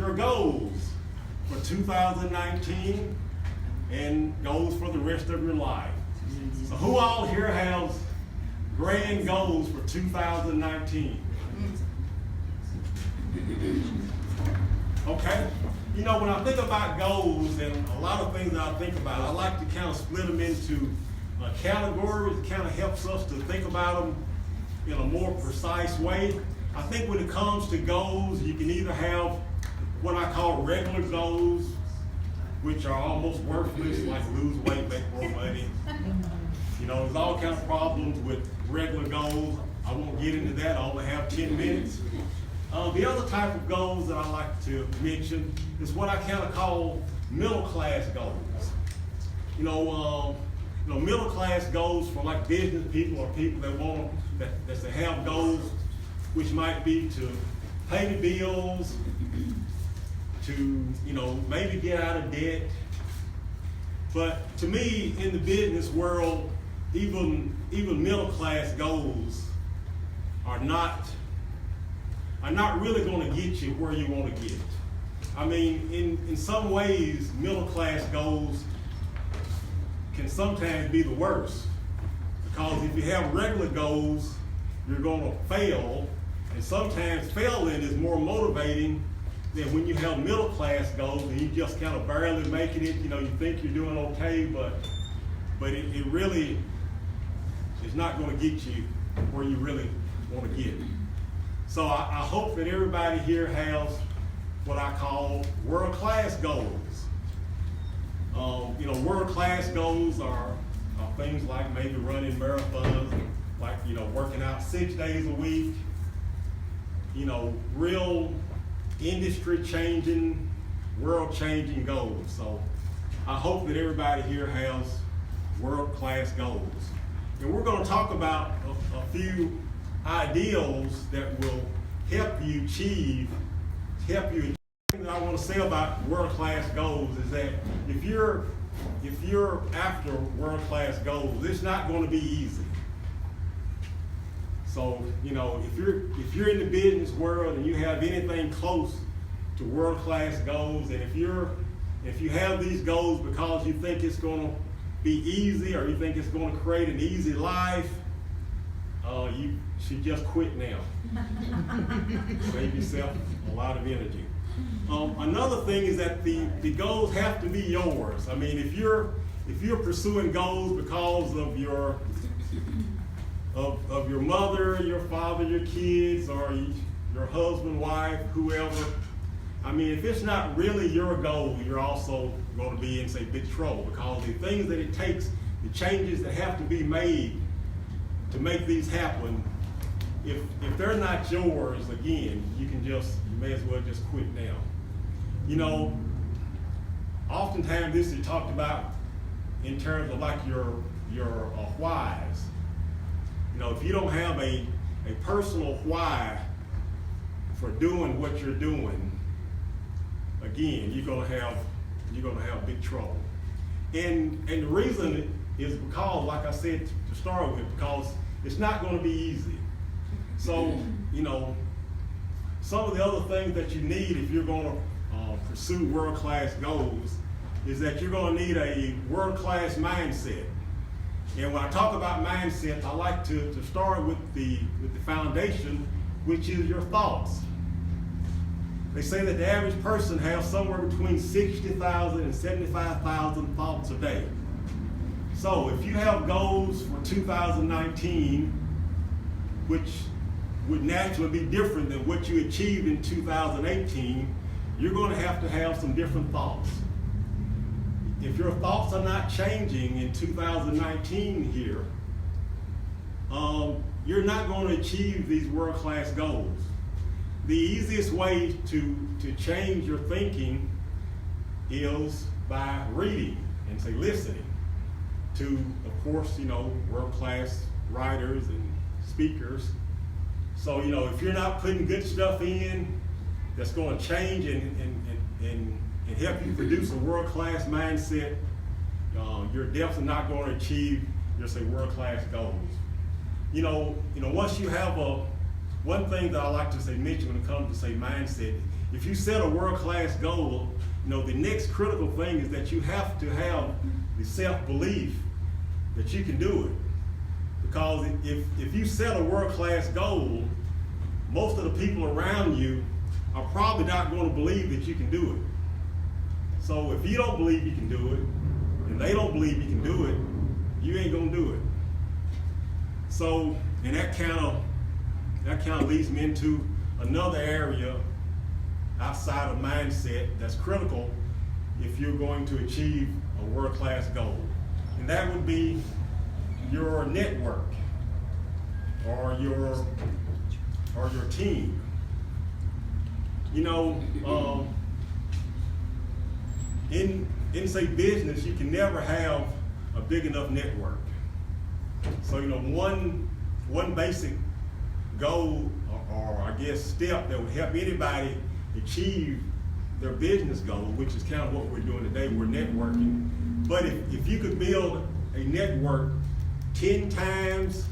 your goals for 2019 and goals for the rest of your life. So who all here has grand goals for 2019? Okay. You know, when I think about goals and a lot of things that I think about, I like to kind of split them into categories. It kind of helps us to think about them in a more precise way. I think when it comes to goals, you can either have what I call regular goals, which are almost worthless, like lose weight, make more money. You know, there's all kinds of problems with regular goals. I won't get into that. I only have 10 minutes. The other type of goals that I like to mention is what I kind of call middle class goals. You know, middle class goals for like business people or people that want that have goals, which might be to pay the bills, to maybe get out of debt. But to me, in the business world, even middle class goals are not really going to get you where you want to get. I mean, in some ways, middle class goals can sometimes be the worst, because if you have regular goals, you're going to fail, and sometimes failing is more motivating than when you have middle class goals and you just kind of barely making it. You know, you think you're doing okay, but it really is not going to get you where you really want to get. So I hope that everybody here has what I call world-class goals. World-class goals are things like maybe running marathons, like, working out 6 days a week, real industry-changing, world-changing goals. So I hope that everybody here has world-class goals. And we're going to talk about a few ideals that will help you achieve. The thing that I want to say about world-class goals is that if you're after world-class goals, it's not going to be easy. So, if you're in the business world and you have anything close to world-class goals, and if you have these goals because you think it's going to be easy, or you think it's going to create an easy life, you should just quit now. Save yourself a lot of energy. Another thing is that the goals have to be yours. I mean, if you're pursuing goals because of your mother, your father, your kids, or your husband, wife, whoever, I mean, if it's not really your goal, you're also going to be in, say, big trouble, because the things that it takes, the changes that have to be made to make these happen, if they're not yours, again, you may as well just quit now. Oftentimes this is talked about in terms of like your whys. If you don't have a personal why for doing what you're doing, again, you're gonna have big trouble. And the reason is because, like I said to start with, because it's not going to be easy. So, some of the other things that you need if you're going to pursue world-class goals is that you're going to need a world-class mindset. And when I talk about mindset, I like to start with the foundation, which is your thoughts. They say that the average person has somewhere between 60,000 and 75,000 thoughts a day. So if you have goals for 2019, which would naturally be different than what you achieved in 2018, you're going to have some different thoughts. If your thoughts are not changing in 2019 here, you're not going to achieve these world-class goals. The easiest way to change your thinking is by reading and listening to, of course, world-class writers and speakers. So, if you're not putting good stuff in that's going to change and help you produce a world-class mindset, you're definitely not going to achieve your world-class goals. Once you have one thing that I like to mention when it comes to mindset, if you set a world-class goal, the next critical thing is that you have to have the self-belief that you can do it. Because if you set a world-class goal, most of the people around you are probably not going to believe that you can do it. So if you don't believe you can do it, and they don't believe you can do it, you ain't going to do it. So, and that kind of leads me into another area outside of mindset that's critical if you're going to achieve a world-class goal. And that would be your network or your team. In say business, you can never have a big enough network. So one basic goal or I guess step that would help anybody achieve their business goal, which is kind of what we're doing today, we're networking. But if you could build a network 10 times,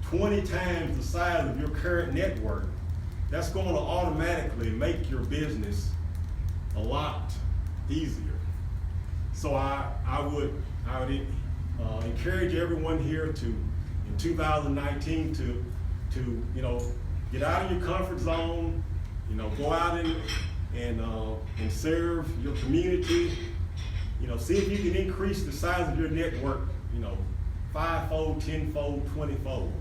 20 times the size of your current network, that's going to automatically make your business a lot easier. So I would encourage everyone here to, in 2019, to get out of your comfort zone, go out and serve your community. See if you can increase the size of your network, 5-fold, 10-fold, 20-fold.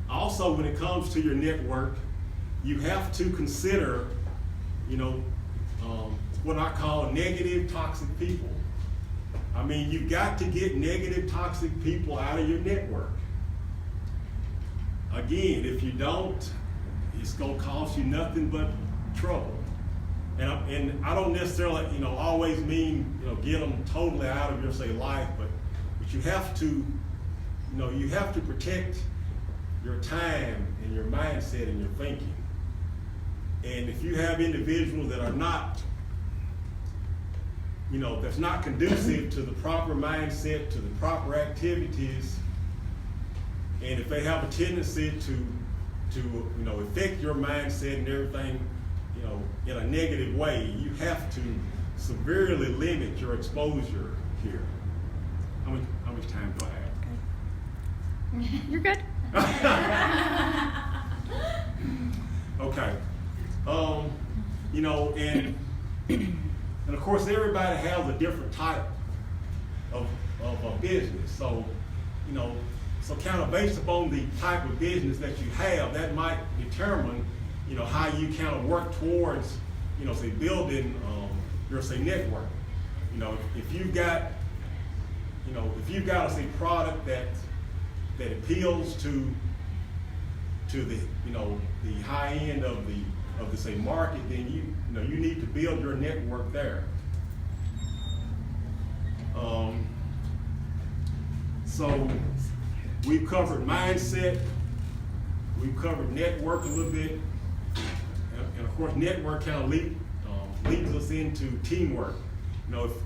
Also, when it comes to your network, you have to consider, what I call negative, toxic people. I mean, you've got to get negative, toxic people out of your network. Again, if you don't, it's going to cost you nothing but trouble. And I don't necessarily, always mean, get them totally out of your, life, but you have to, you have to protect your time and your mindset and your thinking. And if you have individuals that are not, that's not conducive to the proper mindset, to the proper activities, and if they have a tendency to affect your mindset and everything, in a negative way, you have to severely limit your exposure here. How much time do I have? You're good. Okay. And of course everybody has a different type of a business. So, so kind of based upon the type of business that you have, that might determine, how you kind of work towards, say building your network. If you've got, say product that appeals to the, the high end of the say market, then you need to build your network there. So we've covered mindset, we've covered network a little bit, and of course network kind of leads us into teamwork.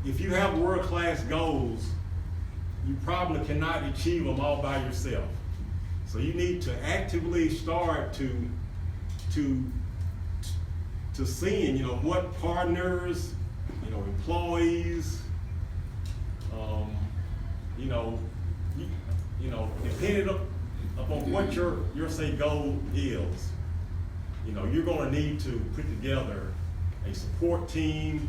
If you have world-class goals, you probably cannot achieve them all by yourself. So you need to actively start to seeing, what partners, employees, depending upon what your say goal is, you're going to need to put together a support team,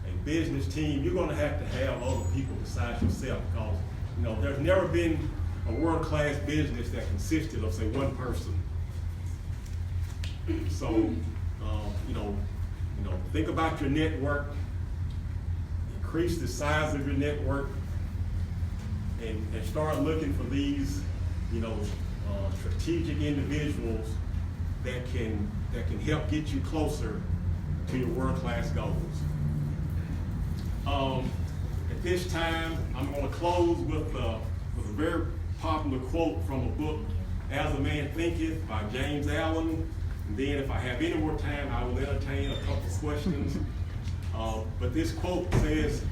a business team. You're going to have other people besides yourself, because there's never been a world-class business that consisted of say one person. So think about your network, increase the size of your network, and start looking for these, strategic individuals that can help get you closer to your world-class goals. At this time, I'm going to close with a very popular quote from a book, As a Man Thinketh by James Allen. And then if I have any more time, I will entertain a couple of questions. But this quote says,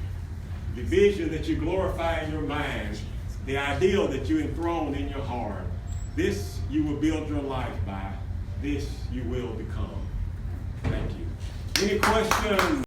"The vision that you glorify in your mind, the ideal that you enthrone in your heart, This you will build your life by. This you will become. Thank you. Any questions?